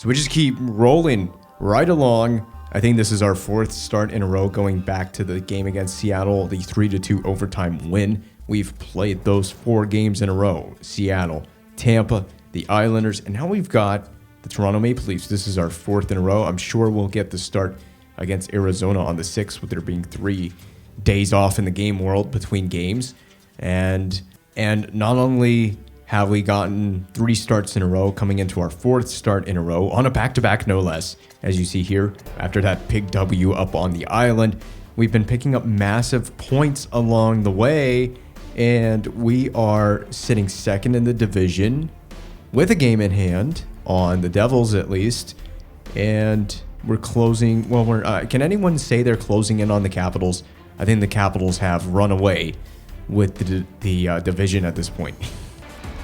So we just keep rolling right along. I think this is our 4th start in a row going back to the game against Seattle, the 3-2 overtime win. We've played those 4 games in a row. Seattle, Tampa, the Islanders, and now we've got the Toronto Maple Leafs. This is our 4th in a row. I'm sure we'll get the start against Arizona on the 6th, with there being 3 days off in the game world between games. And not only have we gotten 3 starts in a row, coming into our 4th start in a row on a back-to-back, no less, as you see here, after that big W up on the island. We've been picking up massive points along the way, and we are sitting 2nd in the division with a game in hand on the Devils, at least. And we're closing, well, can anyone say they're closing in on the Capitals? I think the Capitals have run away with the division at this point.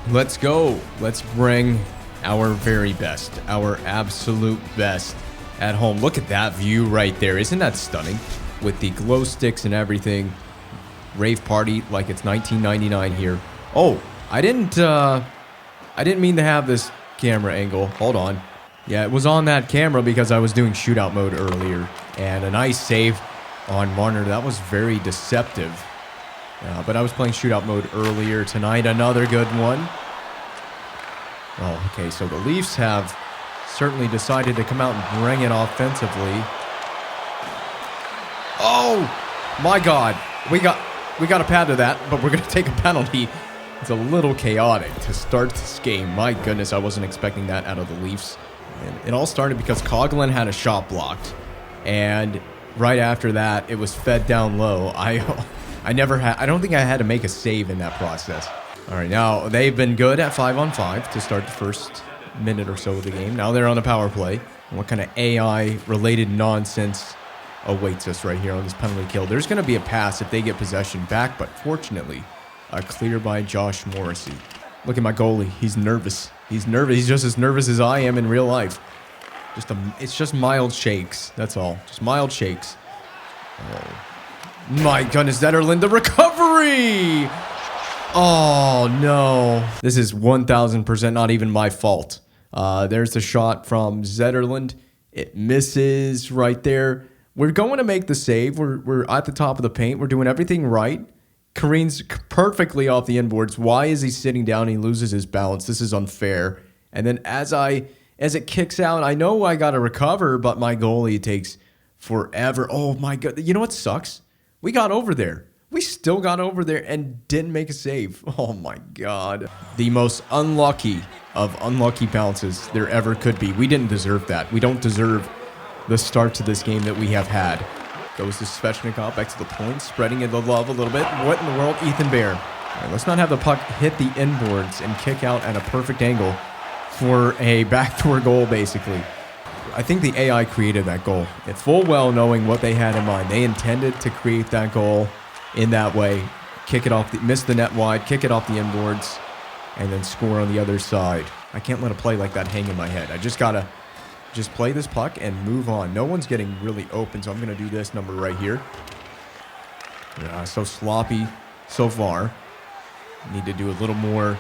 Let's go. Let's bring our very best, our absolute best at home. Look at that view right there. Isn't that stunning? With the glow sticks and everything. Rave party like it's 1999 here. Oh, I didn't mean to have this camera angle. Hold on. Yeah, it was on that camera because I was doing shootout mode earlier. And a nice save on Marner. That was very deceptive. But I was playing shootout mode earlier tonight. Another good one. Oh, okay, so the Leafs have certainly decided to come out and bring it offensively. Oh, my God. We got a pad to that, but we're going to take a penalty. It's a little chaotic to start this game. My goodness, I wasn't expecting that out of the Leafs. And it all started because Coughlin had a shot blocked. And right after that, it was fed down low. I don't think I had to make a save in that process. All right, now they've been good at 5-on-5 to start the first minute or so of the game. Now they're on a power play. What kind of AI-related nonsense awaits us right here on this penalty kill? There's going to be a pass if they get possession back, but fortunately, a clear by Josh Morrissey. Look at my goalie. He's nervous. He's nervous. He's just as nervous as I am in real life. It's just mild shakes. That's all. Just mild shakes. Oh. My goodness, Zetterlund, the recovery! Oh, no. This is 1,000% not even my fault. There's the shot from Zetterlund. It misses right there. We're going to make the save. We're at the top of the paint. We're doing everything right. Kareem's perfectly off the inboards. Why is he sitting down? He loses his balance. This is unfair. And then as it kicks out, I know I got to recover, but my goalie takes forever. Oh, my God. You know what sucks? We got over there. We still got over there and didn't make a save. Oh, my God. The most unlucky of unlucky bounces there ever could be. We didn't deserve that. We don't deserve the start to this game that we have had. Goes to Svechnikov, back to the point, spreading in the love a little bit. What in the world? Ethan Bear. All right, let's not have the puck hit the inboards and kick out at a perfect angle for a backdoor goal, basically. I think the AI created that goal. It full well knowing what they had in mind. They intended to create that goal in that way. Kick it off, miss the net wide, kick it off the inboards, and then score on the other side. I can't let a play like that hang in my head. I just gotta play this puck and move on. No one's getting really open, so I'm gonna do this number right here. Yeah, so sloppy so far. Need to do a little more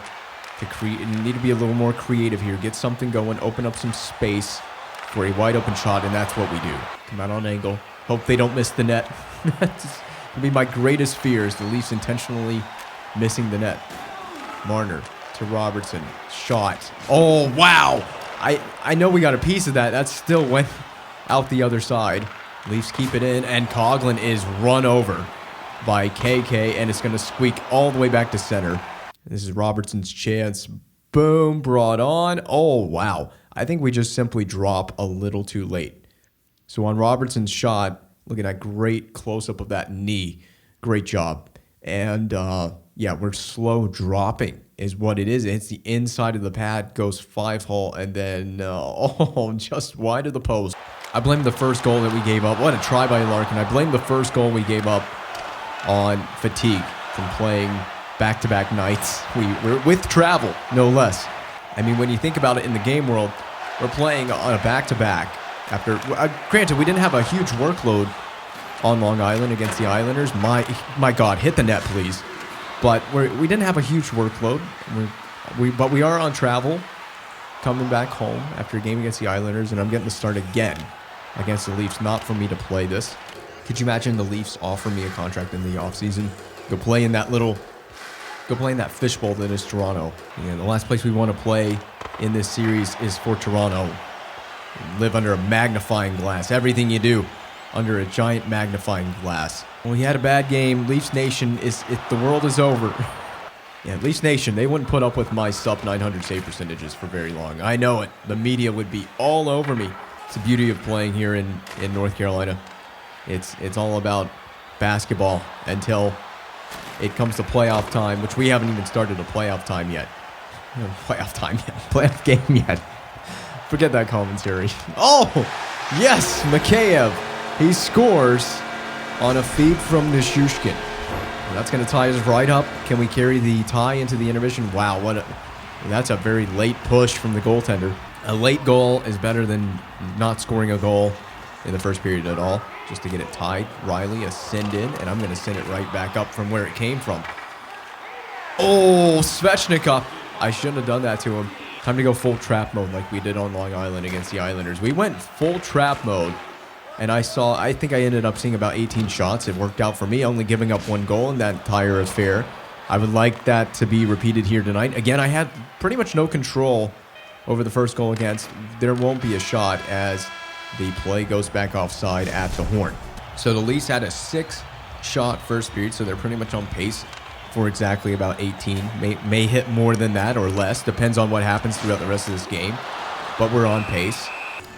to create. Need to be a little more creative here. Get something going. Open up some space for a wide open shot, and that's what we do. Come out on angle. Hope they don't miss the net. That's gonna be my greatest fear, is the Leafs intentionally missing the net. Marner to Robertson. Shot. Oh, wow. I know we got a piece of that. That still went out the other side. Leafs keep it in, and Coughlin is run over by KK, and it's going to squeak all the way back to center. This is Robertson's chance. Boom, brought on. Oh, wow. I think we just simply drop a little too late. So on Robertson's shot, look at that great close-up of that knee. Great job. And, yeah, we're slow dropping is what it is. It's the inside of the pad, goes 5-hole, and then, just wide of the post. I blame the first goal that we gave up. What a try by Larkin. I blame the first goal we gave up on fatigue from playing back-to-back nights. We're with travel, no less. I mean, when you think about it in the game world, we're playing on a back-to-back. After, granted, we didn't have a huge workload on Long Island against the Islanders. My God, hit the net, please. But we didn't have a huge workload. But we are on travel, coming back home after a game against the Islanders, and I'm getting to start again against the Leafs. Not for me to play this. Could you imagine the Leafs offer me a contract in the offseason? Go play in that fishbowl that is Toronto. The last place we want to play in this series is for Toronto. Live under a magnifying glass. Everything you do under a giant magnifying glass. Well, he had a bad game. Leafs Nation, the world is over. Yeah, Leafs Nation, they wouldn't put up with my sub 900 save percentages for very long. I know it. The media would be all over me. It's the beauty of playing here in North Carolina. It's all about basketball until it comes to playoff time, which we haven't even started a playoff time yet. Playoff game yet. Forget that commentary. Oh, yes, Mikheyev. He scores on a feed from Nishushkin. That's going to tie us right up. Can we carry the tie into the intermission? Wow, that's a very late push from the goaltender. A late goal is better than not scoring a goal in the first period at all, just to get it tied. Riley, a send in, and I'm going to send it right back up from where it came from. Oh, Svechnikov. I shouldn't have done that to him. Time to go full trap mode like we did on Long Island against the Islanders. We went full trap mode, and I think I ended up seeing about 18 shots. It worked out for me, only giving up 1 goal in that entire affair. I would like that to be repeated here tonight. Again, I had pretty much no control over the first goal against. There won't be a shot as the play goes back offside at the horn. So the Leafs had a 6-shot first period, so they're pretty much on pace for exactly about 18. May hit more than that or less, depends on what happens throughout the rest of this game, but we're on pace.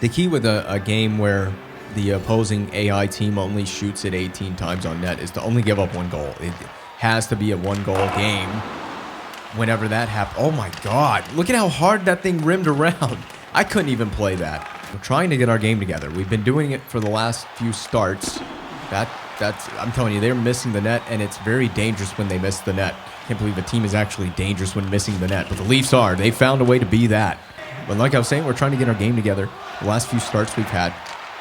The key with a game where the opposing AI team only shoots it 18 times on net is to only give up 1 goal. It has to be a 1-goal game whenever that happens. Oh my God, look at how hard that thing rimmed around. I couldn't even play that. We're trying to get our game together. We've been doing it for the last few starts. I'm telling you, they're missing the net, and it's very dangerous when they miss the net. Can't believe a team is actually dangerous when missing the net, but the Leafs are. They found a way to be that. But like I was saying, we're trying to get our game together. The last few starts we've had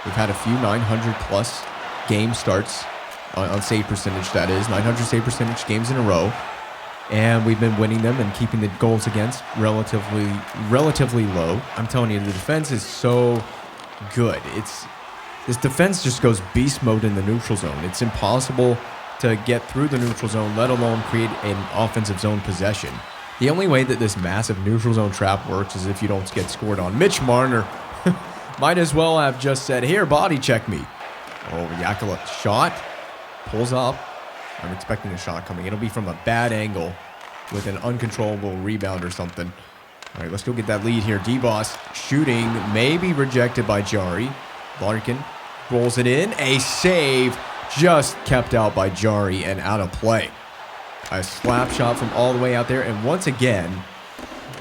a few 900-plus game starts on save percentage, that is. 900 save percentage games in a row. And we've been winning them and keeping the goals against relatively low. I'm telling you, the defense is so good. This defense just goes beast mode in the neutral zone. It's impossible to get through the neutral zone, let alone create an offensive zone possession. The only way that this massive neutral zone trap works is if you don't get scored on. Mitch Marner might as well have just said, here, body check me. Oh, Yakula shot, pulls up. I'm expecting a shot coming. It'll be from a bad angle with an uncontrollable rebound or something. All right, let's go get that lead here. D-Boss shooting, maybe rejected by Jari. Larkin rolls it in. A save just kept out by Jari and out of play. A slap shot from all the way out there. And once again,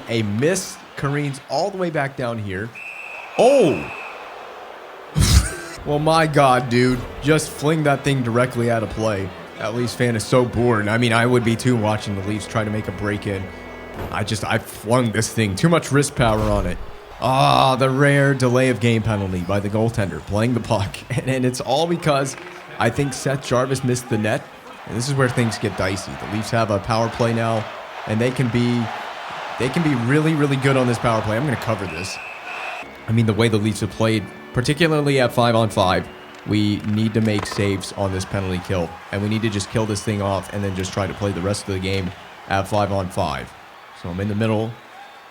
a miss careens all the way back down here. Oh! Well, my God, dude. Just fling that thing directly out of play. That Leafs fan is so bored. I mean, I would be too watching the Leafs try to make a break-in. I flung this thing. Too much wrist power on it. Ah, the rare delay of game penalty by the goaltender playing the puck. And it's all because I think Seth Jarvis missed the net. And this is where things get dicey. The Leafs have a power play now, and they can be really, really good on this power play. I'm going to cover this. I mean, the way the Leafs have played, particularly at 5-on-5, we need to make saves on this penalty kill, and we need to just kill this thing off and then just try to play the rest of the game at 5-on-5. So I'm in the middle.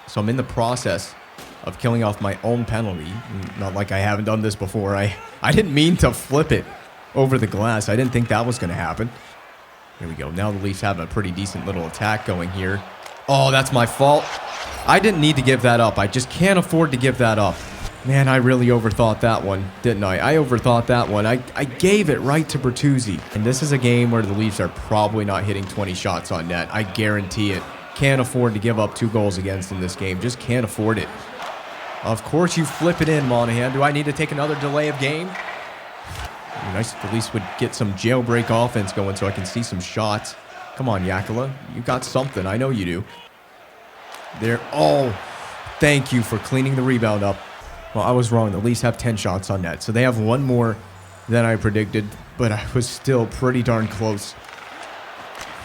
So I'm in the process of killing off my own penalty. Not like I haven't done this before. I didn't mean to flip it over the glass. I didn't think that was going to happen. Here we go. Now the Leafs have a pretty decent little attack going here. Oh, that's my fault. I didn't need to give that up. I just can't afford to give that up. Man, I really overthought that one, didn't I? I overthought that one. I gave it right to Bertuzzi. And this is a game where the Leafs are probably not hitting 20 shots on net. I guarantee it. Can't afford to give up 2 goals against in this game. Just can't afford it. Of course you flip it in, Monahan. Do I need to take another delay of game? It'd be nice if the Leafs would get some jailbreak offense going so I can see some shots. Come on, Yakula. You got something. I know you do. There. Oh, thank you for cleaning the rebound up. Well, I was wrong. The Leafs have 10 shots on net, so they have 1 more than I predicted, but I was still pretty darn close.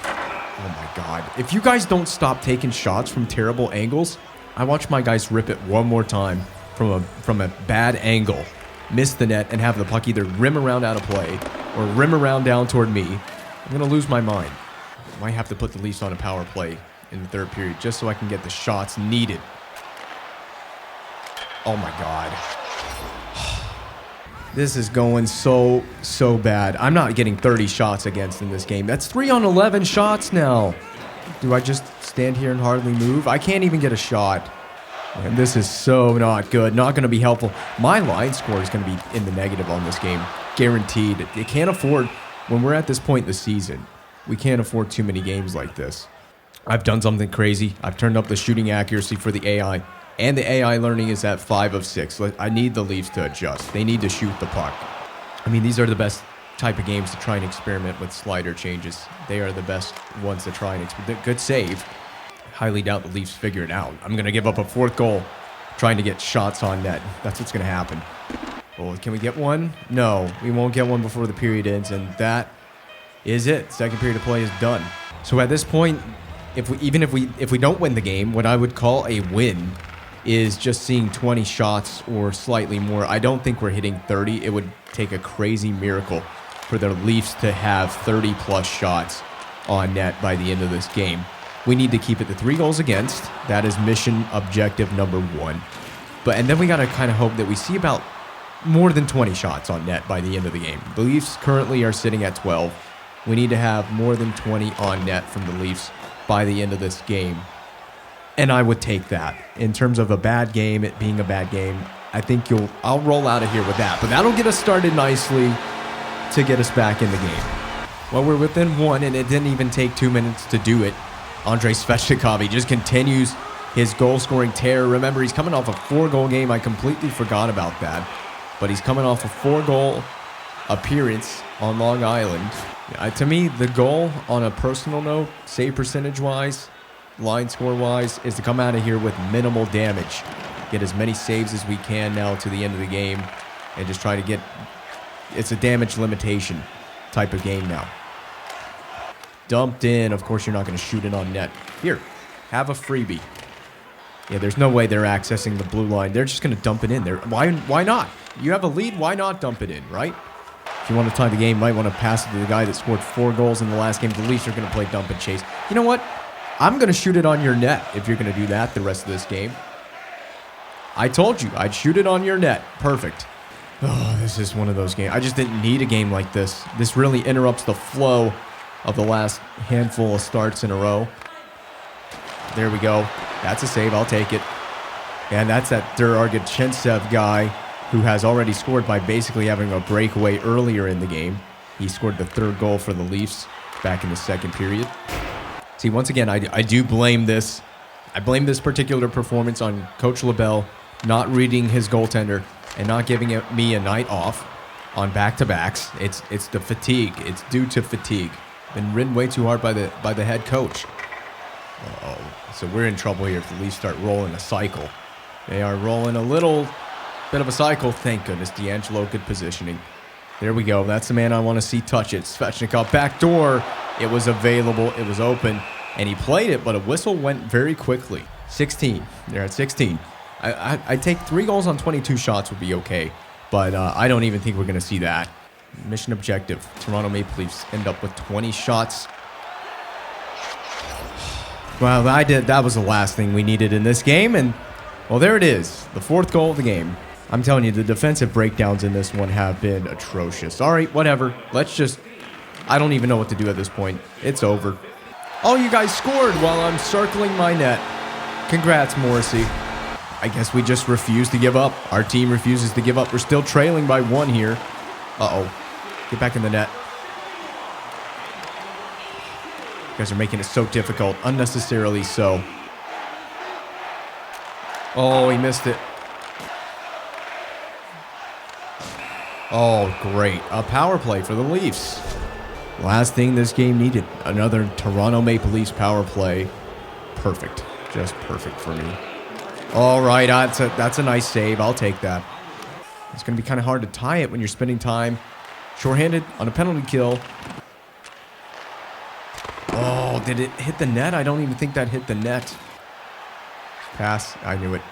Oh my God. If you guys don't stop taking shots from terrible angles, I watched my guys rip it one more time from a bad angle, miss the net, and have the puck either rim around out of play or rim around down toward me. I'm going to lose my mind. I might have to put the Leafs on a power play in the third period just so I can get the shots needed. Oh my God. This is going so bad. I'm not getting 30 shots against in this game. That's 3 on 11 shots now. Do I just stand here and hardly move? I can't even get a shot. And this is so not good. Not going to be helpful. My line score is going to be in the negative on this game. Guaranteed. It can't afford, when we're at this point in the season, we can't afford too many games like this. I've done something crazy. I've turned up the shooting accuracy for the AI. And the AI learning is at 5 of 6. I need the Leafs to adjust. They need to shoot the puck. I mean, these are the best type of games to try and experiment with slider changes. They are the best ones to try and experiment. Good save. Highly doubt the Leafs figure it out. I'm going to give up a 4th goal trying to get shots on net. That's what's going to happen. Well, can we get one? No, we won't get one before the period ends, and that is it. Second period of play is done. So at this point, if we don't win the game, what I would call a win is just seeing 20 shots or slightly more. I don't think we're hitting 30. It would take a crazy miracle for the Leafs to have 30-plus shots on net by the end of this game. We need to keep it to 3 goals against. That is mission objective number 1. And then we got to kind of hope that we see about more than 20 shots on net by the end of the game. The Leafs currently are sitting at 12. We need to have more than 20 on net from the Leafs by the end of this game. And I would take that. In terms of a bad game, it being a bad game, I think I'll roll out of here with that. But that'll get us started nicely to get us back in the game. Well, we're within 1, and it didn't even take 2 minutes to do it. Andrei Svechnikov, he just continues his goal-scoring tear. Remember, he's coming off a 4-goal game. I completely forgot about that. But he's coming off a 4-goal appearance on Long Island. To me, the goal on a personal note, save percentage-wise, line score-wise, is to come out of here with minimal damage. Get as many saves as we can now to the end of the game and just try to get... It's a damage limitation type of game now. Dumped in. Of course, you're not going to shoot it on net. Here, have a freebie. Yeah, there's no way they're accessing the blue line. They're just going to dump it in there. Why not? You have a lead. Why not dump it in, right? If you want to tie the game, you might want to pass it to the guy that scored 4 goals in the last game. The Leafs are going to play dump and chase. You know what? I'm going to shoot it on your net if you're going to do that the rest of this game. I told you I'd shoot it on your net. Perfect. Oh, this is one of those games. I just didn't need a game like this. This really interrupts the flow of the last handful of starts in a row. There we go. That's a save. I'll take it. And that's that Durargachentsev guy who has already scored by basically having a breakaway earlier in the game. He scored the 3rd goal for the Leafs back in the 2nd period. See, once again, I do blame this. I blame this particular performance on Coach LaBelle not reading his goaltender and not giving me a night off on back-to-backs. It's the fatigue. It's due to fatigue. Been ridden way too hard by the head coach. Uh-oh. So we're in trouble here if the Leafs start rolling a cycle. They are rolling a little bit of a cycle. Thank goodness. D'Angelo, good positioning. There we go. That's the man I want to see touch it. Svechnikov, back door. It was available. It was open. And he played it, but a whistle went very quickly. 16. They're at 16. I'd take 3 goals on 22 shots would be okay. But I don't even think we're going to see that. Mission objective. Toronto Maple Leafs end up with 20 shots. Well, that was the last thing we needed in this game. And, well, there it is. The 4th goal of the game. I'm telling you, the defensive breakdowns in this one have been atrocious. All right, whatever. I don't even know what to do at this point. It's over. Oh, you guys scored while I'm circling my net. Congrats, Morrissey. I guess we just refuse to give up. Our team refuses to give up. We're still trailing by 1 here. Uh-oh. Get back in the net. You guys are making it so difficult. Unnecessarily so. Oh, he missed it. Oh, great. A power play for the Leafs. Last thing this game needed. Another Toronto Maple Leafs power play. Perfect. Just perfect for me. All right, that's a nice save. I'll take that. It's going to be kind of hard to tie it when you're spending time shorthanded on a penalty kill. Oh, did it hit the net? I don't even think that hit the net. Pass. I knew it.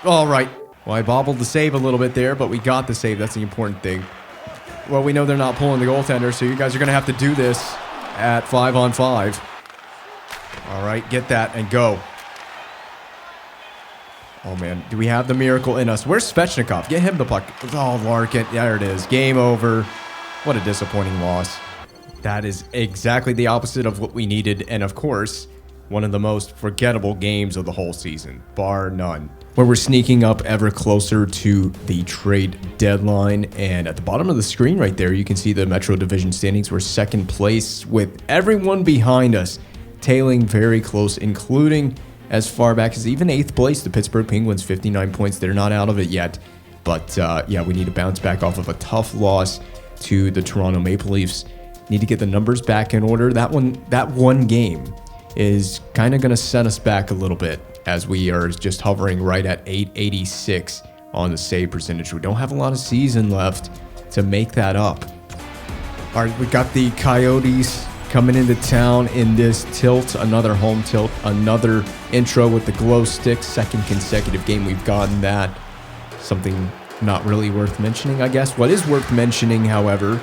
All right. Well, I bobbled the save a little bit there, but we got the save. That's the important thing. Well, we know they're not pulling the goaltender, so you guys are going to have to do this at 5-on-5. All right, get that and go. Oh, man. Do we have the miracle in us? Where's Svechnikov? Get him the puck. Oh, Larkin. There it is. Game over. What a disappointing loss. That is exactly the opposite of what we needed. And, of course, one of the most forgettable games of the whole season, bar none. Where we're sneaking up ever closer to the trade deadline. And at the bottom of the screen right there, you can see the Metro Division standings. We're second place with everyone behind us tailing very close, including as far back as even 8th place, the Pittsburgh Penguins, 59 points. They're not out of it yet. But, yeah, we need to bounce back off of a tough loss to the Toronto Maple Leafs. Need to get the numbers back in order. That one game is kind of going to set us back a little bit, as we are just hovering right at 886 on the save percentage. We don't have a lot of season left to make that up. All right, we got the Coyotes coming into town in this tilt, another home tilt, another intro with the glow stick, second consecutive game we've gotten that. Something not really worth mentioning, I guess. What is worth mentioning, however,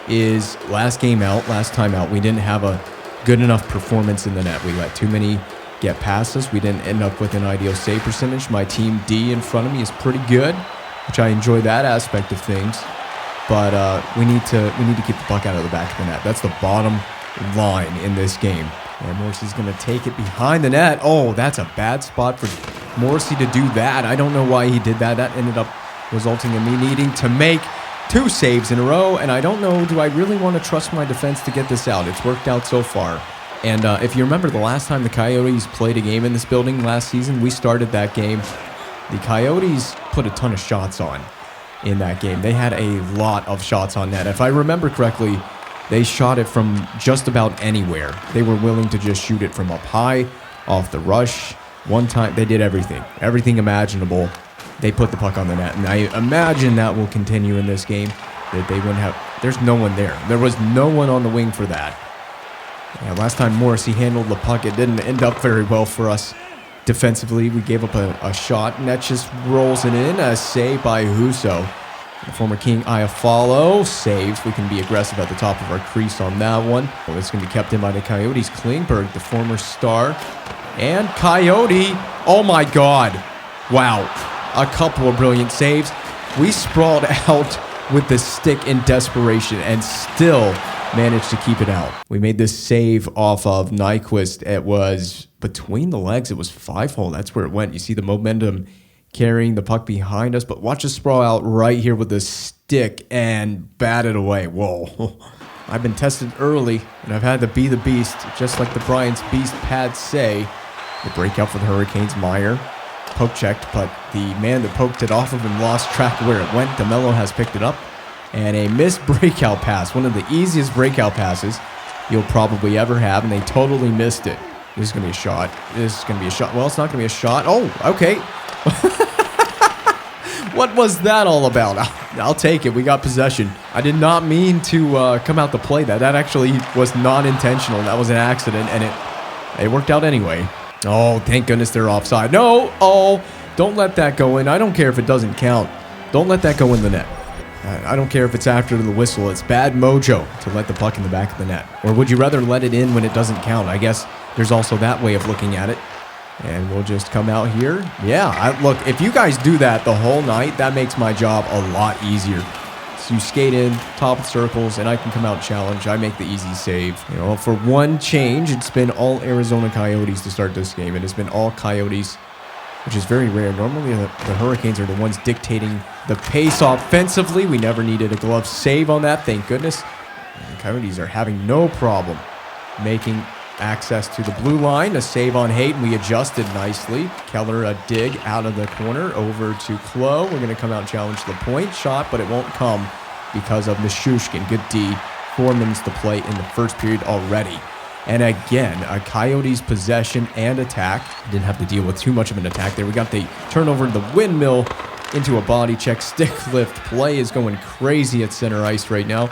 is last time out, we didn't have a good enough performance in the net. We let too many get past us. We didn't end up with an ideal save percentage. My team D in front of me is pretty good, which I enjoy that aspect of things. But we need to keep the puck out of the back of the net. That's the bottom line in this game. And Morrissey's going to take it behind the net. Oh, that's a bad spot for Morrissey to do that. I don't know why he did that. That ended up resulting in me needing to make 2 saves in a row. And I don't know, do I really want to trust my defense to get this out? It's worked out so far. And if you remember the last time the Coyotes played a game in this building last season, we started that game. The Coyotes put a ton of shots on in that game. They had a lot of shots on net. If I remember correctly, they shot it from just about anywhere. They were willing to just shoot it from up high, off the rush. One time, they did everything imaginable. They put the puck on the net. And I imagine that will continue in this game, that they wouldn't have, there's no one there. There was no one on the wing for that. Yeah, last time Morrissey handled the puck, it didn't end up very well for us defensively. We gave up a shot, and that just rolls it in. A save by Husso. The former King Iafallo saves. We can be aggressive at the top of our crease on that one. Well, it's going to be kept in by the Coyotes. Klingberg, the former star. And Coyote. Oh, my God. Wow. A couple of brilliant saves. We sprawled out with the stick in desperation and still managed to keep it out. We made this save off of Nyquist. It was between the legs. It was 5-hole. That's where it went. You see the momentum carrying the puck behind us, but watch us sprawl out right here with the stick and bat it away. Whoa. I've been tested early, and I've had to be the beast, just like the Bryant's Beast pads say. The breakout for the Hurricanes, Meyer. Poke checked, but the man that poked it off of him lost track of where it went. DeMello has picked it up. And a missed breakout pass, one of the easiest breakout passes you'll probably ever have, and they totally missed it. This is going to be a shot. This is going to be a shot. Well, it's not going to be a shot. Oh, okay. What was that all about? I'll take it. We got possession. I did not mean to come out to play that. That actually was not intentional. That was an accident, and it worked out anyway. Oh, thank goodness they're offside. No. Oh, don't let that go in. I don't care if it doesn't count. Don't let that go in the net. I don't care if it's after the whistle. It's bad mojo to let the puck in the back of the net. Or would you rather let it in when it doesn't count? I guess there's also that way of looking at it. And we'll just come out here. Yeah, look, if you guys do that the whole night, that makes my job a lot easier. So you skate in, top of circles, and I can come out and challenge. I make the easy save. You know, for one change, it's been all Arizona Coyotes to start this game. It has been all Coyotes, which is very rare. Normally, the Hurricanes are the ones dictating the pace offensively. We never needed a glove save on that, thank goodness. And the Coyotes are having no problem making access to the blue line. A save on Hayton. We adjusted nicely. Keller, a dig out of the corner over to Klo. We're going to come out and challenge the point shot, but it won't come because of Nishushkin. Good D. 4 minutes to play in the first period already. And again, a Coyotes possession and attack. Didn't have to deal with too much of an attack there. We got the turnover, the windmill into a body check. Stick lift play is going crazy at center ice right now.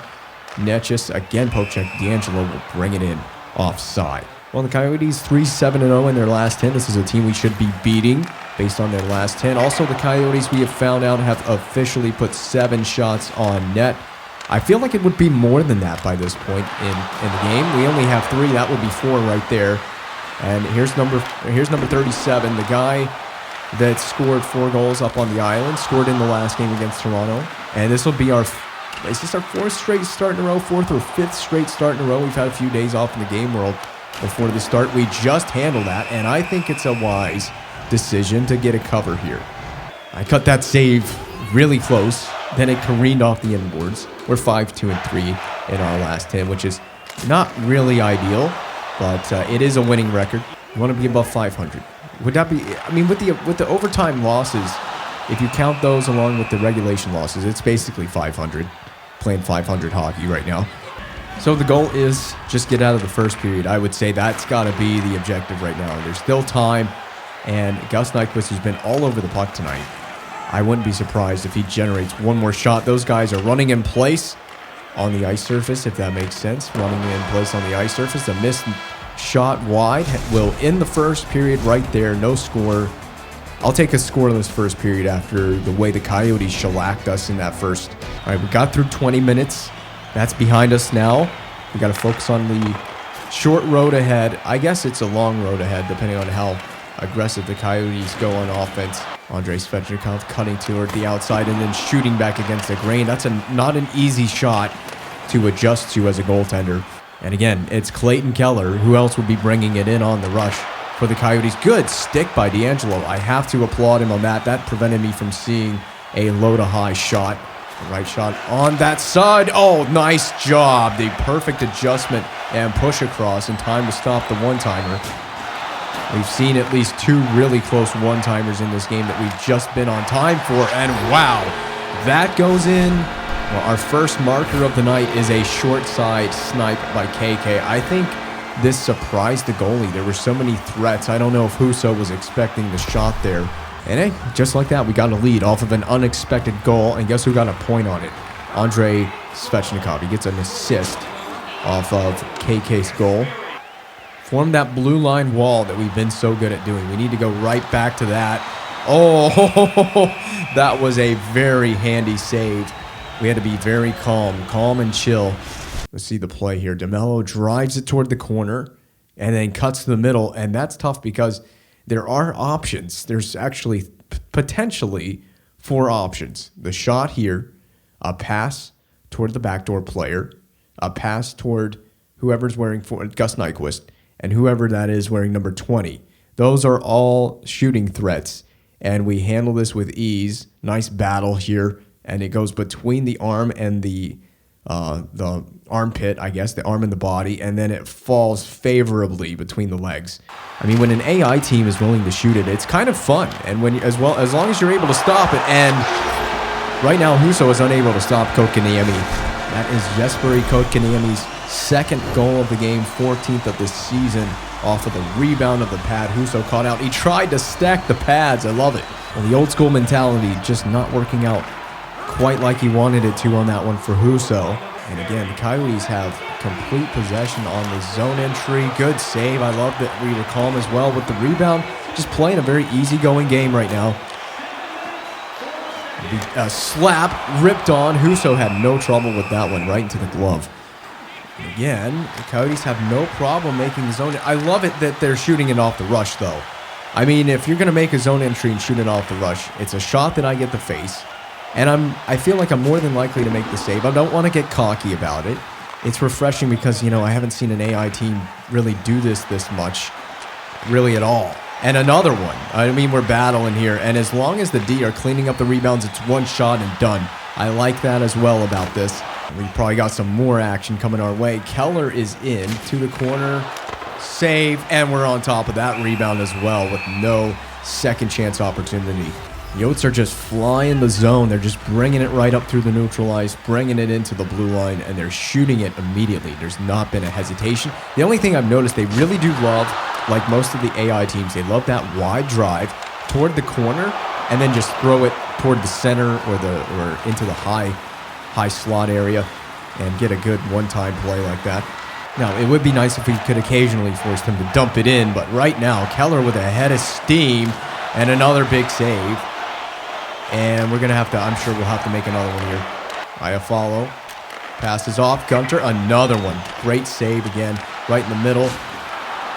Netchus, again, poke check. D'Angelo will bring it in offside. Well, the Coyotes 3-7-0 in their last 10. This is a team we should be beating based on their last 10. Also, the Coyotes, we have found out, have officially put 7 shots on net. I feel like it would be more than that by this point in the game. We only have 3. That would be 4 right there. And here's number 37, the guy that scored 4 goals up on the island, scored in the last game against Toronto. And this will be is this our 4th straight start in a row, 4th or 5th straight start in a row? We've had a few days off in the game world before the start. We just handled that, and I think it's a wise decision to get a cover here. I cut that save really close, then it careened off the inboards. We're 5-2-3 in our last 10, which is not really ideal, but it is a winning record. You want to be above 500. Would that be? I mean, with the overtime losses, if you count those along with the regulation losses, it's basically 500. Playing 500 hockey right now. So the goal is just get out of the first period. I would say that's got to be the objective right now. There's still time, and Gus Nyquist has been all over the puck tonight. I wouldn't be surprised if he generates one more shot. Those guys are running in place on the ice surface, if that makes sense. Running in place on the ice surface. A missed shot wide will end the first period right there. No score. I'll take a scoreless first period after the way the Coyotes shellacked us in that first. All right, we got through 20 minutes. That's behind us now. We got to focus on the short road ahead. I guess it's a long road ahead, depending on how aggressive the Coyotes go on offense. Andrei Svechnikov cutting toward the outside and then shooting back against the grain. That's not an easy shot to adjust to as a goaltender. And again, it's Clayton Keller. Who else would be bringing it in on the rush for the Coyotes? Good stick by D'Angelo. I have to applaud him on that. That prevented me from seeing a low-to-high shot. The right shot on that side. Oh, nice job. The perfect adjustment and push across in time to stop the one-timer. We've seen at least 2 really close one-timers in this game that we've just been on time for. And wow, that goes in. Well, our first marker of the night is a short side snipe by KK. I think this surprised the goalie. There were so many threats. I don't know if Husso was expecting the shot there. And hey, just like that, we got a lead off of an unexpected goal. And guess who got a point on it? Andrei Svechnikov. He gets an assist off of KK's goal. Form that blue line wall that we've been so good at doing. We need to go right back to that. Oh, that was a very handy save. We had to be very calm and chill. Let's see the play here. DeMello drives it toward the corner and then cuts to the middle. And that's tough because there are options. There's actually potentially 4 options. The shot here, a pass toward the backdoor player, a pass toward whoever's wearing Gus Nyquist, and whoever that is wearing number 20. Those are all shooting threats, and we handle this with ease. Nice battle here, and it goes between the arm and the armpit, I guess, the arm and the body, and then it falls favorably between the legs. I mean, when an AI team is willing to shoot it, it's kind of fun, and when as long as you're able to stop it. And right now, Husso is unable to stop Kotkaniemi. That is Jesperi Kotkaniemi's second goal of the game, 14th of this season, off of the rebound of the pad. Husso caught out. He tried to stack the pads. I love it. Well, the old school mentality just not working out quite like he wanted it to on that one for Husso. And again, the Coyotes have complete possession on the zone entry. Good save. I love that we were calm as well with the rebound. Just playing a very easygoing game right now. A slap ripped on. Husso had no trouble with that one, right into the glove. And again, the Coyotes have no problem making the zone. I love it that they're shooting it off the rush, though. I mean, if you're going to make a zone entry and shoot it off the rush, it's a shot that I get to face. And I feel like I'm more than likely to make the save. I don't want to get cocky about it. It's refreshing because, I haven't seen an AI team really do this much, really at all. And another one. I mean, we're battling here. And as long as the D are cleaning up the rebounds, it's one shot and done. I like that as well about this. We probably got some more action coming our way. Keller is in to the corner. Save. And we're on top of that rebound as well with no second chance opportunity. Yotes are just flying the zone. They're just bringing it right up through the neutral ice, bringing it into the blue line, and they're shooting it immediately. There's not been a hesitation. The only thing I've noticed, they really do love, like most of the AI teams, they love that wide drive toward the corner and then just throw it toward the center or into the high slot area and get a good one-time play like that. Now, it would be nice if we could occasionally force him to dump it in, but right now, Keller with a head of steam and another big save. And we're going to have to, I'm sure we'll have to make another one here. Iafallo passes off. Gunter, another one. Great save again, right in the middle.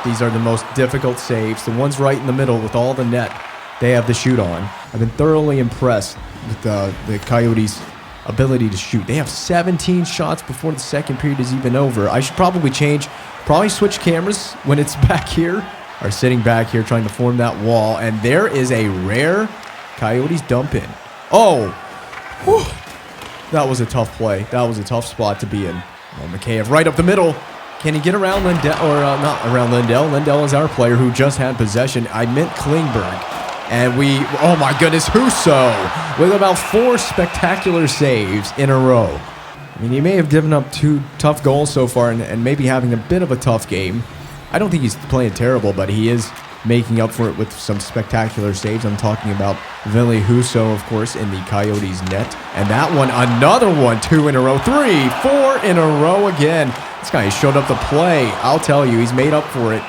These are the most difficult saves. The ones right in the middle with all the net they have to shoot on. I've been thoroughly impressed with the Coyotes' ability to shoot. They have 17 shots before the second period is even over. I should probably switch cameras when it's back here, or sitting back here trying to form that wall. And there is a rare Coyotes dump in. Oh, whew. That was a tough play. That was a tough spot to be in. Mikheyev right up the middle. Can he get around Lindell? Or not around Lindell. Lindell is our player who just had possession. I meant Klingberg. And oh my goodness, Husso with about 4 spectacular saves in a row. I mean, he may have given up 2 tough goals so far and maybe having a bit of a tough game. I don't think he's playing terrible, but he is making up for it with some spectacular saves. I'm talking about Ville Husso, of course, in the Coyotes net. And that one, another one, 2 in a row, 3, 4 in a row again. This guy showed up to play. I'll tell you, he's made up for it.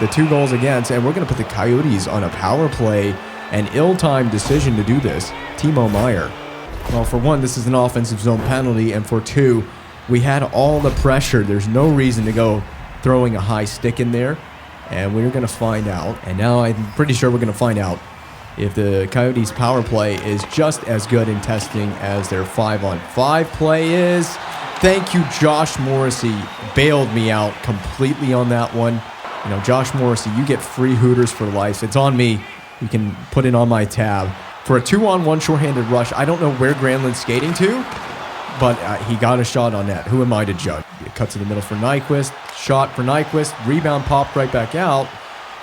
The 2 goals against, and we're going to put the Coyotes on a power play. An ill-timed decision to do this. Timo Meier. Well, for one, this is an offensive zone penalty, and for 2, we had all the pressure. There's no reason to go throwing a high stick in there, and we're going to find out. And now I'm pretty sure we're going to find out if the Coyotes' power play is just as good in testing as their 5-on-5 play is. Thank you, Josh Morrissey. Bailed me out completely on that one. You know, Josh Morrissey, you get free Hooters for life. It's on me. You can put it on my tab. For a 2-on-1 shorthanded rush, I don't know where Granlund's skating to, but he got a shot on net. Who am I to judge? It cuts to the middle for Nyquist. Shot for Nyquist. Rebound popped right back out.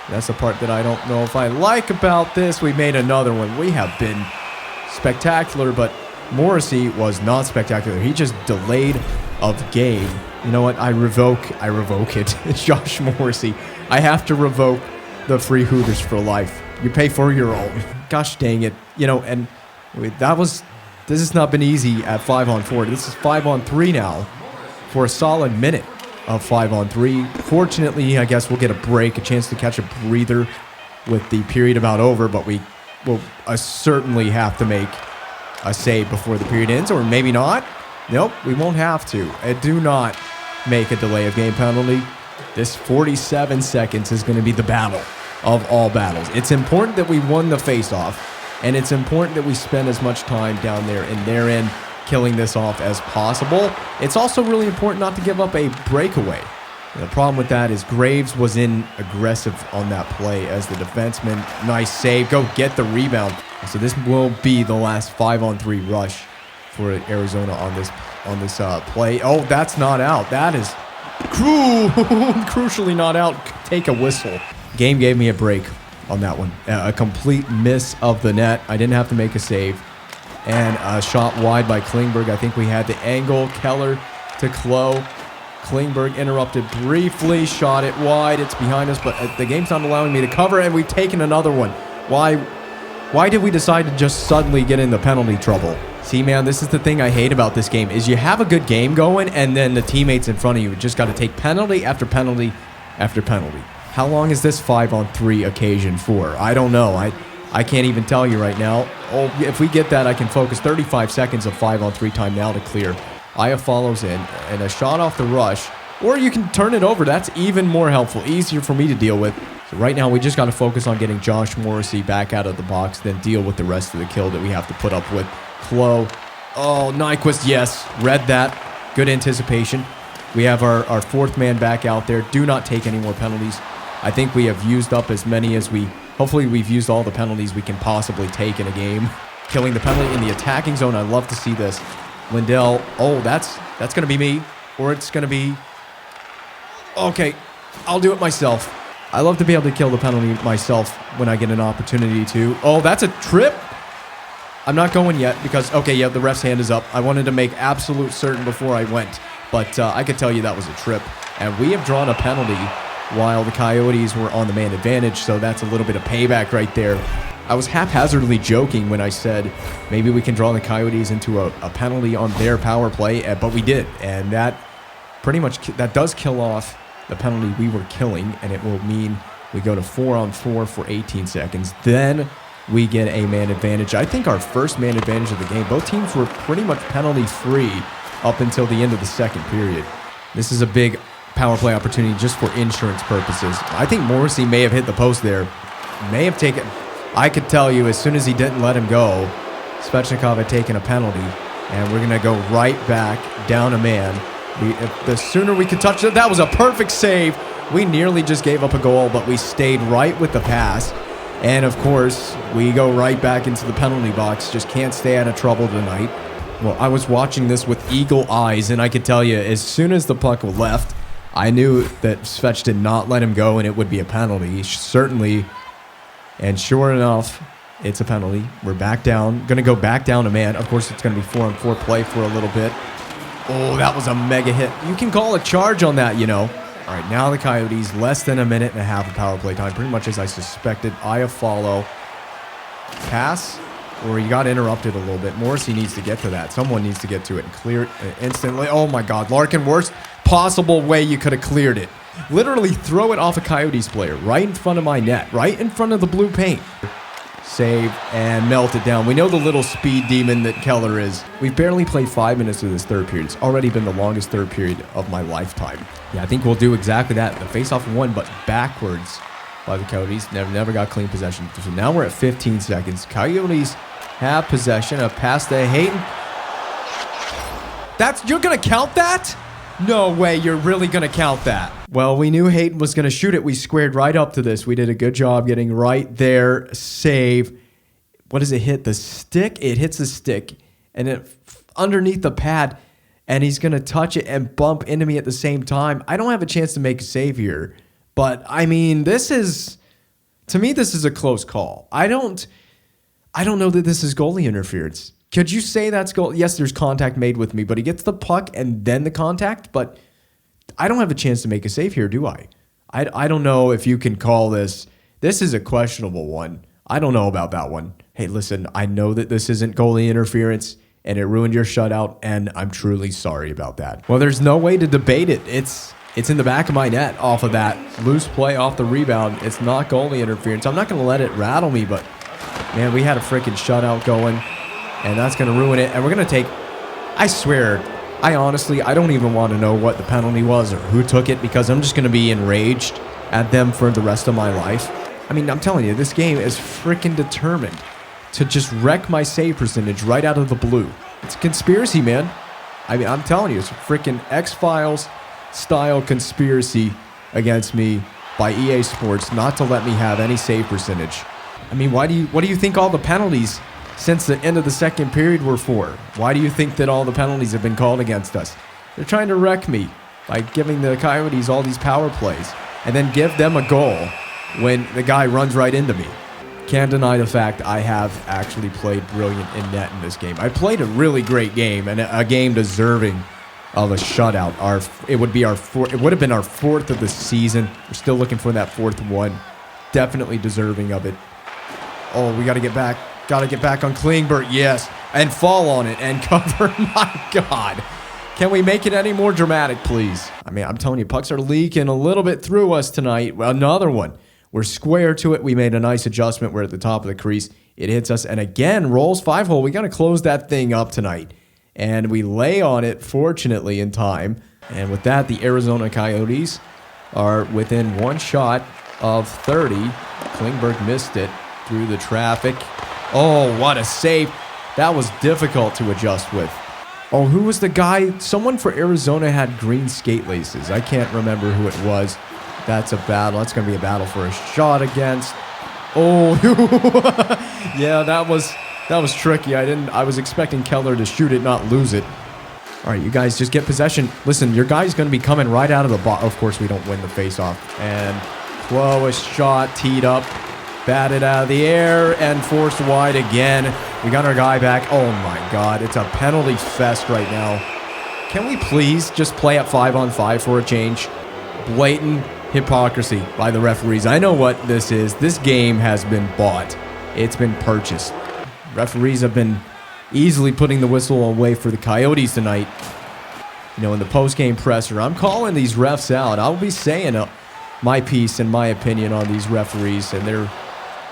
That's the part that I don't know if I like about this. We made another one. We have been spectacular, but Morrissey was not spectacular. He just delayed of game. You know what? I revoke it. It's Josh Morrissey. I have to revoke the free Hooters for life. You pay for your own. Gosh dang it. You know, and this has not been easy at 5-on-4. This is 5-on-3 now for a solid minute of 5-on-3. Fortunately, I guess we'll get a break, a chance to catch a breather with the period about over, but we will certainly have to make a save before the period ends, or maybe not. Nope, we won't have to. Do not make a delay of game penalty. This 47 seconds is going to be the battle of all battles. It's important that we won the face-off, and it's important that we spend as much time down there in their end killing this off as possible. It's also really important not to give up a breakaway. The problem with that is Graves was in aggressive on that play as the defenseman. Nice save. Go get the rebound. So this will be the last 5-on-3 rush for Arizona on this play. Oh, that's not out. That is crucially not out. Take a whistle. Game gave me a break on that one. A complete miss of the net. I didn't have to make a save. And a shot wide by Klingberg. I think we had the angle. Keller to Klo. Klingberg interrupted briefly. Shot it wide. It's behind us, but the game's not allowing me to cover, and we've taken another one. Why did we decide to just suddenly get in the penalty trouble? See, man, this is the thing I hate about this game, is you have a good game going, and then the teammates in front of you just got to take penalty after penalty after penalty. How long is this 5-on-3 occasion for? I don't know. I can't even tell you right now. Oh, if we get that, I can focus 35 seconds of 5-on-3 time now to clear. Aya follows in, and a shot off the rush, or you can turn it over. That's even more helpful, easier for me to deal with. So right now, we just got to focus on getting Josh Morrissey back out of the box, then deal with the rest of the kill that we have to put up with. Klo. Oh, Nyquist, yes. Read that. Good anticipation. We have our fourth man back out there. Do not take any more penalties. I think we have used up as many as hopefully we've used all the penalties we can possibly take in a game. Killing the penalty in the attacking zone. I love to see this. Lindell. Oh, that's going to be me. Or it's going to be... Okay, I'll do it myself. I love to be able to kill the penalty myself when I get an opportunity to. Oh, that's a trip. I'm not going yet because, okay, yeah, the ref's hand is up. I wanted to make absolute certain before I went. But I could tell you that was a trip. And we have drawn a penalty while the Coyotes were on the man advantage, so that's a little bit of payback right there. I was haphazardly joking when I said maybe we can draw the Coyotes into a penalty on their power play, but we did. And that pretty much that does kill off the penalty we were killing, and it will mean we go to 4-on-4 for 18 seconds. Then we get a man advantage. I think our first man advantage of the game. Both teams were pretty much penalty-free up until the end of the second period. This is a big power play opportunity just for insurance purposes. I think Morrissey may have hit the post there. May have taken... I could tell you as soon as he didn't let him go, Svechnikov had taken a penalty, and we're going to go right back down a man. The sooner we could touch it, that was a perfect save. We nearly just gave up a goal, but we stayed right with the pass. And of course, we go right back into the penalty box. Just can't stay out of trouble tonight. Well, I was watching this with eagle eyes, and I could tell you, as soon as the puck left, I knew that Svech did not let him go, and it would be a penalty. Certainly. And sure enough, it's a penalty. We're back down. Going to go back down a man. Of course, it's going to be 4-on-4 play for a little bit. Oh, that was a mega hit. You can call a charge on that, you know. All right, now the Coyotes, less than a minute and a half of power play time. Pretty much as I suspected. Aya follow. Pass, or he got interrupted a little bit. Morrissey needs to get to that. Someone needs to get to it and clear it instantly. Oh, my God. Larkin, worst possible way you could have cleared it. Literally throw it off a Coyotes player right in front of my net, right in front of the blue paint. Save and melt it down. We know the little speed demon that Keller is. We've barely played 5 minutes of this third period. It's already been the longest third period of my lifetime. Yeah, I think we'll do exactly that. The faceoff won, but backwards by the Coyotes. Never got clean possession. So now we're at 15 seconds. Coyotes have possession. A pass to Hayton. You're gonna count that? No way, you're really going to count that. Well, we knew Hayton was going to shoot it. We squared right up to this. We did a good job getting right there. Save. What does it hit? The stick? It hits the stick. And it underneath the pad. And he's going to touch it and bump into me at the same time. I don't have a chance to make a save here. But, I mean, to me, this is a close call. I don't know that this is goalie interference. Could you say that's goal? Yes, there's contact made with me, but he gets the puck and then the contact. But I don't have a chance to make a save here, do I? I don't know if you can call this. This is a questionable one. I don't know about that one. Hey, listen, I know that this isn't goalie interference, and it ruined your shutout, and I'm truly sorry about that. Well, there's no way to debate it. It's in the back of my net off of that loose play off the rebound. It's not goalie interference. I'm not going to let it rattle me, but, man, we had a freaking shutout going. And that's going to ruin it. And we're going to take... I swear, I don't even want to know what the penalty was or who took it, because I'm just going to be enraged at them for the rest of my life. I mean, I'm telling you, this game is freaking determined to just wreck my save percentage right out of the blue. It's a conspiracy, man. I mean, I'm telling you, it's a freaking X-Files style conspiracy against me by EA Sports not to let me have any save percentage. I mean, what do you think all the penalties since the end of the second period were for? Why do you think that all the penalties have been called against us? They're trying to wreck me by giving the Coyotes all these power plays and then give them a goal when the guy runs right into me. Can't deny the fact I have actually played brilliant in net in this game. I played a really great game, and a game deserving of a shutout. It would have been our fourth of the season. We're still looking for that fourth one. Definitely deserving of it. Oh, we got to get back. Got to get back on Klingberg, yes, and fall on it and cover. My God. Can we make it any more dramatic, please? I mean, I'm telling you, pucks are leaking a little bit through us tonight. Well, another one. We're square to it. We made a nice adjustment. We're at the top of the crease. It hits us, and again, rolls 5-hole. We got to close that thing up tonight. And we lay on it, fortunately, in time. And with that, the Arizona Coyotes are within one shot of 30. Klingberg missed it through the traffic. Oh, what a save. That was difficult to adjust with. Oh, who was the guy? Someone for Arizona had green skate laces. I can't remember who it was. That's a battle. That's going to be a battle for a shot against. Oh, yeah, that was tricky. I was expecting Keller to shoot it, not lose it. All right, you guys just get possession. Listen, your guy's going to be coming right out of the box. Of course, we don't win the faceoff. And close shot, teed up. Batted out of the air and forced wide again. We got our guy back. Oh, my God. It's a penalty fest right now. Can we please just play at 5-on-5 for a change? Blatant hypocrisy by the referees. I know what this is. This game has been bought. It's been purchased. Referees have been easily putting the whistle away for the Coyotes tonight. in the post-game presser. I'm calling these refs out. I'll be saying my piece and my opinion on these referees and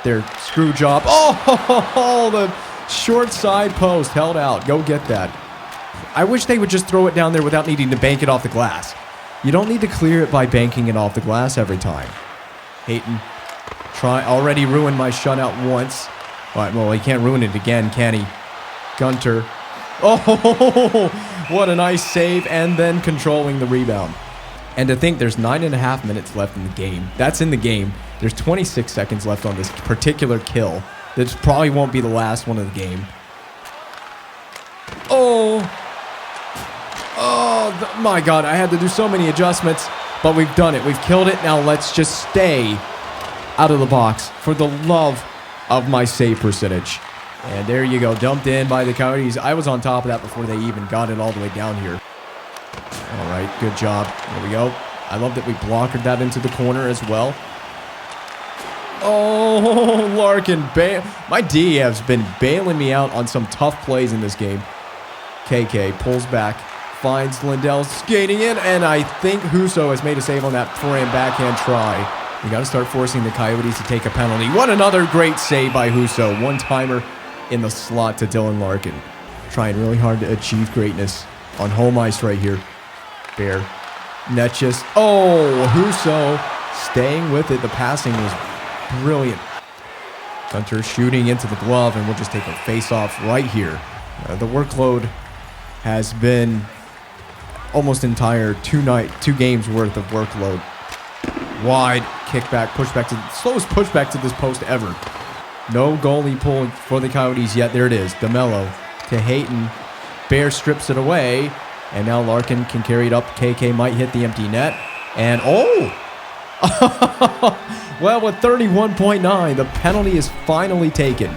their screw job. Oh, the short side post held out. Go get that. I wish they would just throw it down there without needing to bank it off the glass. You don't need to clear it by banking it off the glass every time. Hayton already ruined my shutout once. Well, he can't ruin it again, can he? Gunter. Oh, what a nice save, and then controlling the rebound. And to think there's 9.5 minutes left in the game. That's in the game. There's 26 seconds left on this particular kill. This probably won't be the last one of the game. My God, I had to do so many adjustments, but we've done it. We've killed it. Now let's just stay out of the box for the love of my save percentage. And there you go, dumped in by the Coyotes. I was on top of that before they even got it all the way down here. All right, good job. There we go. I love that we blockered that into the corner as well. Oh, Larkin. My D has been bailing me out on some tough plays in this game. KK pulls back, finds Lindell skating in, and I think Husso has made a save on that forehand backhand try. We got to start forcing the Coyotes to take a penalty. What another great save by Husso. One-timer in the slot to Dylan Larkin. Trying really hard to achieve greatness on home ice right here. Bear. Netchus. Oh, Husso staying with it. The passing was brilliant. Gunter shooting into the glove, and we'll just take a face-off right here. The workload has been almost entire two games worth of workload. Wide kickback, pushback to the slowest pushback to this post ever. No goalie pull for the Coyotes yet. There it is. DeMello to Hayton. Bear strips it away, and now Larkin can carry it up. KK might hit the empty net, and well, with 31.9, the penalty is finally taken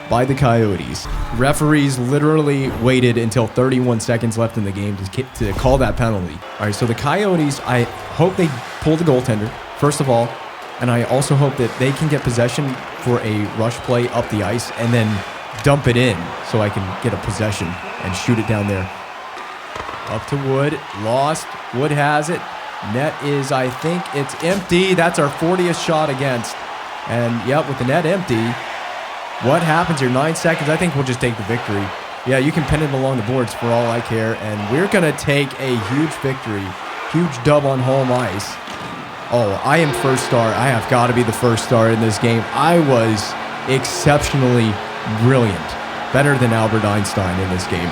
by the Coyotes. Referees literally waited until 31 seconds left in the game to call that penalty. All right, so the Coyotes, I hope they pull the goaltender, first of all, and I also hope that they can get possession for a rush play up the ice and then dump it in so I can get a possession and shoot it down there. Up to Wood, lost. Wood has it. Net is, I think it's empty. That's our 40th shot against. And yep, with the net empty, what happens here? 9 seconds. I think we'll just take the victory. Yeah, you can pin it along the boards for all I care. And we're going to take a huge victory. Huge dub on home ice. Oh, I am first star. I have got to be the first star in this game. I was exceptionally brilliant. Better than Albert Einstein in this game.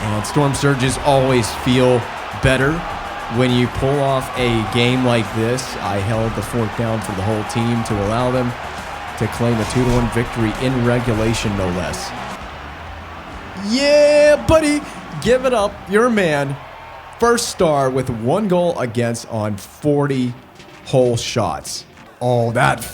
And Storm Surges always feel better when you pull off a game like this. I held the fort down for the whole team to allow them to claim a 2-1 victory in regulation, no less. Yeah, buddy, give it up. You're a man. First star with 1 goal against on 40 whole shots. Oh, that's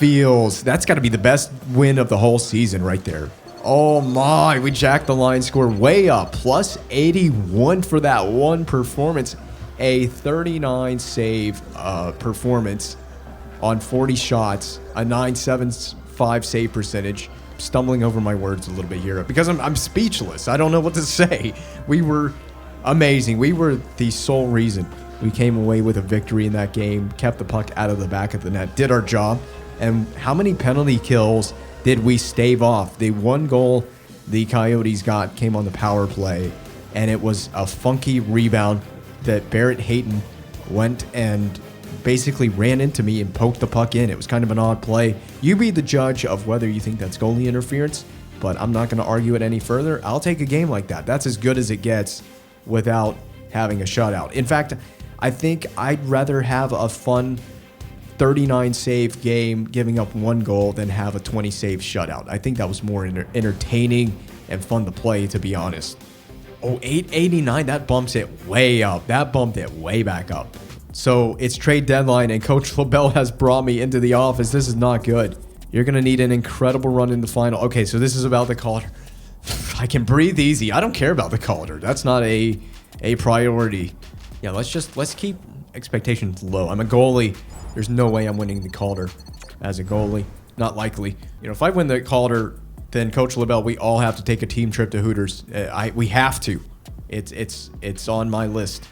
got to be the best win of the whole season right there. Oh my, we jacked the line score way up. Plus 81 for that one performance. A 39 save performance on 40 shots. A 9.75 save percentage. Stumbling over my words a little bit here because I'm speechless. I don't know what to say. We were amazing. We were the sole reason we came away with a victory in that game. Kept the puck out of the back of the net. Did our job. And how many penalty kills did we stave off? The 1 goal the Coyotes got came on the power play. And it was a funky rebound that Barrett Hayton went and basically ran into me and poked the puck in. It was kind of an odd play. You be the judge of whether you think that's goalie interference, but I'm not going to argue it any further. I'll take a game like that. That's as good as it gets without having a shutout. In fact, I think I'd rather have a fun 39 save game giving up 1 goal than have a 20 save shutout. I think that was more entertaining and fun to play, to be honest. Oh, 889, that bumps it way up. That bumped it way back up. So it's trade deadline, and Coach LaBelle has brought me into the office. This is not good. You're going to need an incredible run in the final. Okay, so this is about the Calder. I can breathe easy. I don't care about the Calder. That's not a priority. Yeah, let's keep expectations low. I'm a goalie. There's no way I'm winning the Calder as a goalie. Not likely. If I win the Calder, then Coach LaBelle, we all have to take a team trip to Hooters. We have to. It's on my list.